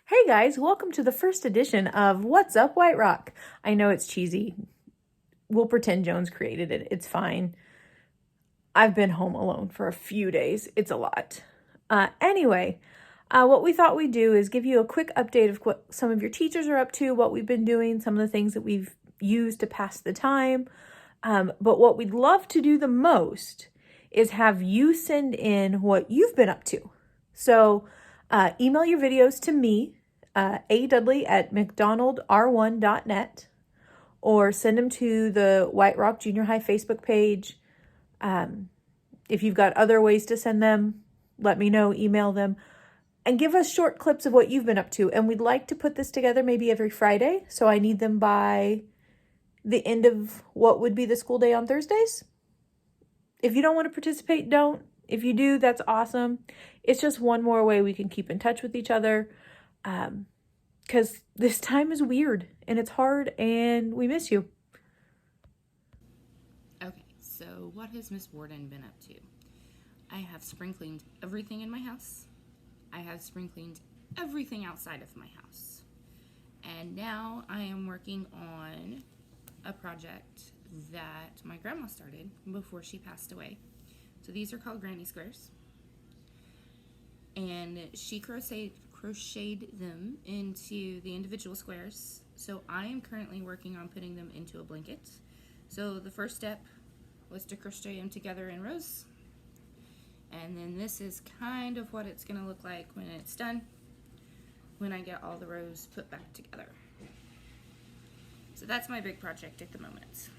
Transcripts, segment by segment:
Hey guys, welcome to the first edition of What's Up White Rock. I know it's cheesy. We'll pretend Jones created it. It's fine. I've been home alone for a few days. It's a lot. Anyway, what we thought we'd do is give you a quick update of what some of your teachers are up to, what we've been doing, some of the things that we've used to pass the time. But what we'd love to do the most is have you send in what you've been up to. So email your videos to me, adudley@mcdonaldr1.net, or send them to the White Rock Junior High Facebook page. If you've got other ways to send them, let me know, email them, and give us short clips of what you've been up to. And we'd like to put this together maybe every Friday, so I need them by the end of what would be the school day on Thursdays. If you don't want to participate, don't. If you do, that's awesome. It's just one more way we can keep in touch with each other, because this time is weird and it's hard and we miss you. Okay, so what has Miss Warden been up to? I have spring cleaned everything in my house. I have spring cleaned everything outside of my house. And now I am working on a project that my grandma started before she passed away. So these are called granny squares. And she crocheted them into the individual squares. So I am currently working on putting them into a blanket. So the first step was to crochet them together in rows. And then this is kind of what it's going to look like when it's done, when I get all the rows put back together. So that's my big project at the moment.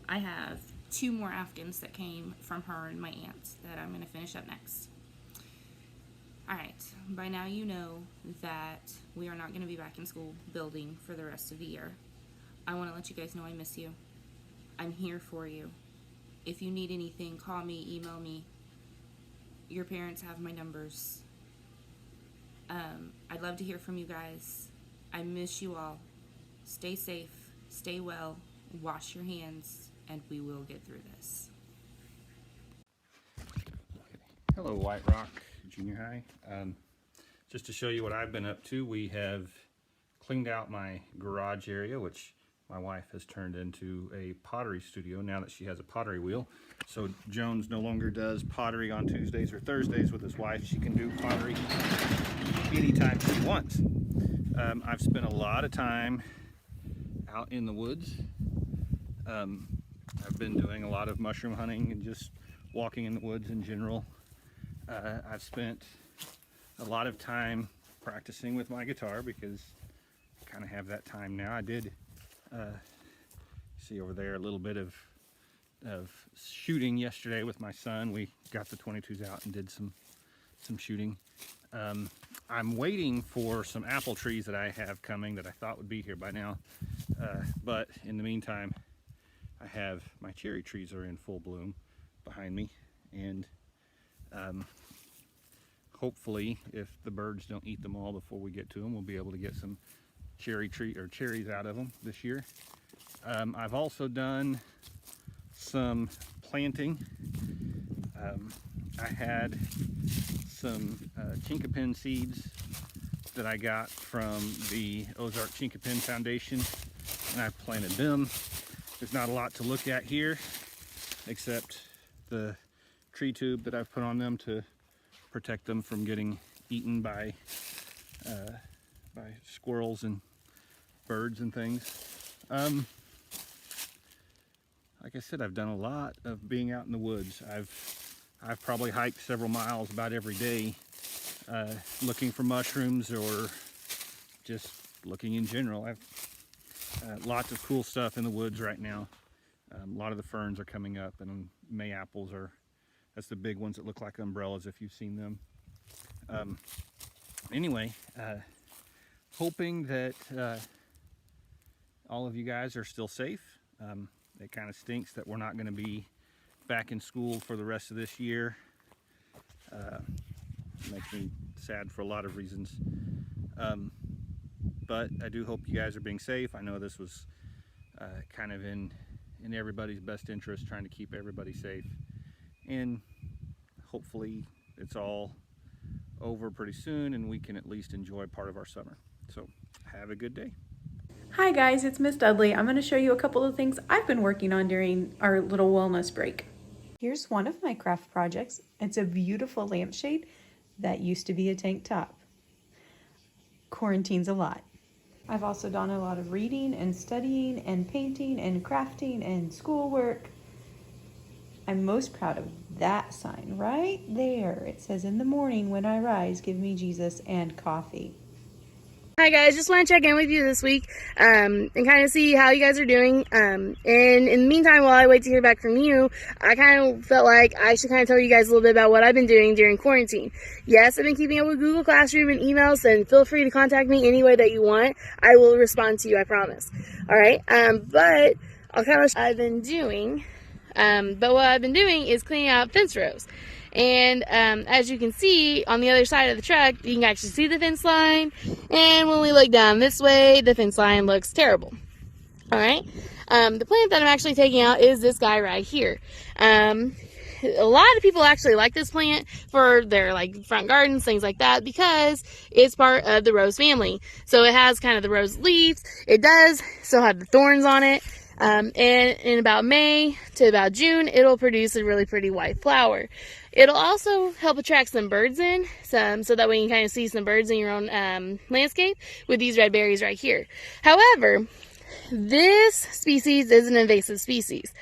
I have 2 more Afghans that came from her and my aunt that I'm going to finish up next. Alright, by now you know that we are not going to be back in school building for the rest of the year. I want to let you guys know I miss you. I'm here for you. If you need anything, call me, email me. Your parents have my numbers. I'd love to hear from you guys. I miss you all. Stay safe, stay well, wash your hands, and we will get through this. Hello, White Rock Junior High. Just to show you what I've been up to, we have cleaned out my garage area, which my wife has turned into a pottery studio now that she has a pottery wheel. So Jones no longer does pottery on Tuesdays or Thursdays with his wife. She can do pottery anytime she wants. I've spent a lot of time out in the woods. I've been doing a lot of mushroom hunting and just walking in the woods in general. I've spent a lot of time practicing with my guitar because I kind of have that time now. I did see over there a little bit of shooting yesterday with my son. We got the 22s out and did some shooting. I'm waiting for some apple trees that I have coming that I thought would be here by now. But in the meantime, I have my cherry trees are in full bloom behind me, and hopefully, if the birds don't eat them all before we get to them, we'll be able to get some cherries out of them this year. I've also done some planting. I had some chinkapin seeds that I got from the Ozark Chinkapin Foundation, and I planted them. There's not a lot to look at here except the tree tube that I've put on them to protect them from getting eaten by squirrels and birds and things. Like I said, I've done a lot of being out in the woods. I've probably hiked several miles about every day, looking for mushrooms or just looking in general. I've lots of cool stuff in the woods right now. A lot of the ferns are coming up, and May apples that's the big ones that look like umbrellas if you've seen them. Anyway, hoping that all of you guys are still safe. It kind of stinks that we're not going to be back in school for the rest of this year. Makes me sad for a lot of reasons. But I do hope you guys are being safe. I know this was kind of in everybody's best interest, trying to keep everybody safe. And hopefully it's all over pretty soon, and we can at least enjoy part of our summer. So have a good day. Hi guys, it's Miss Dudley. I'm going to show you a couple of things I've been working on during our little wellness break. Here's one of my craft projects. It's a beautiful lampshade that used to be a tank top. Quarantine's a lot. I've also done a lot of reading and studying and painting and crafting and schoolwork. I'm most proud of that sign right there. It says, "In the morning when I rise, give me Jesus and coffee." Hi guys, just want to check in with you this week and kind of see how you guys are doing. And in the meantime, while I wait to hear back from you, I kind of felt like I should kind of tell you guys a little bit about what I've been doing during quarantine. Yes, I've been keeping up with Google Classroom and emails, and feel free to contact me any way that you want. I will respond to you, I promise. All right, but I'll kind of I've been doing. But what I've been doing is cleaning out fence rows. And as you can see on the other side of the truck, you can actually see the fence line. And when we look down this way, the fence line looks terrible. All right. The plant that I'm actually taking out is this guy right here. A lot of people actually like this plant for their like front gardens, things like that, because it's part of the rose family. So it has kind of the rose leaves. It does still have the thorns on it. And in about May to about June, it'll produce a really pretty white flower. It'll also help attract some birds in, so that way you can kind of see some birds in your own landscape with these red berries right here. However, this species is an invasive species,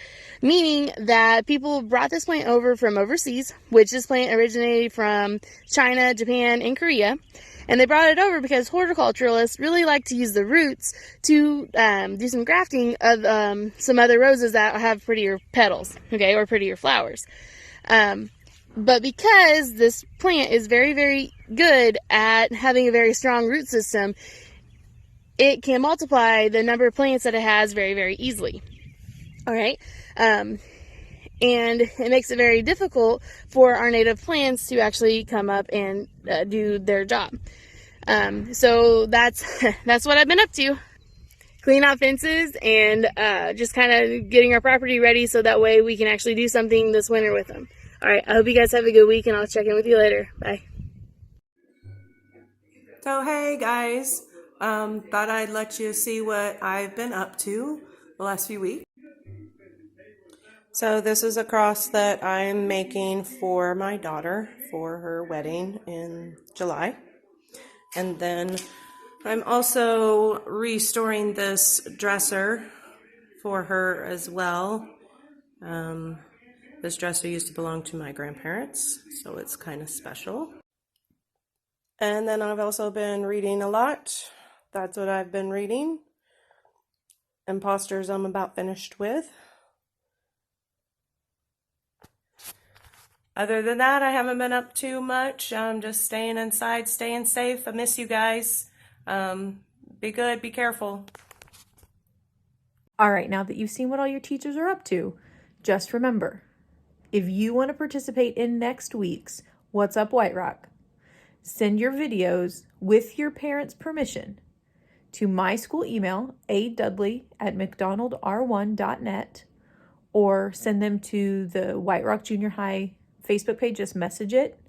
meaning that people brought this plant over from overseas, which this plant originated from China, Japan, and Korea. And they brought it over because horticulturalists really like to use the roots to do some grafting of some other roses that have prettier petals, okay, or prettier flowers. But because this plant is very, very good at having a very strong root system, it can multiply the number of plants that it has very, very easily. All right. And it makes it very difficult for our native plants to actually come up and do their job. So that's what I've been up to. Clean out fences and just kind of getting our property ready so that way we can actually do something this winter with them. All right, I hope you guys have a good week, and I'll check in with you later. Bye. So hey guys, thought I'd let you see what I've been up to the last few weeks. So this is a cross that I'm making for my daughter for her wedding in July. And then I'm also restoring this dresser for her as well. This dresser used to belong to my grandparents, so it's kind of special. And then I've also been reading a lot. That's what I've been reading. Imposters I'm about finished with. Other than that, I haven't been up too much. I'm just staying inside, staying safe. I miss you guys. Be good, be careful. All right, now that you've seen what all your teachers are up to, just remember, if you want to participate in next week's What's Up White Rock, send your videos with your parents' permission to my school email, adudley@mcdonaldr1.net, or send them to the White Rock Junior High Facebook page. Just message it,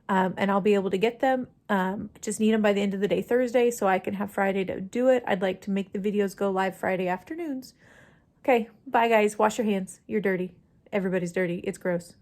and I'll be able to get them. Just need them by the end of the day Thursday so I can have Friday to do it. I'd like to make the videos go live Friday afternoons. Okay, bye guys. Wash your hands. You're dirty. Everybody's dirty. It's gross.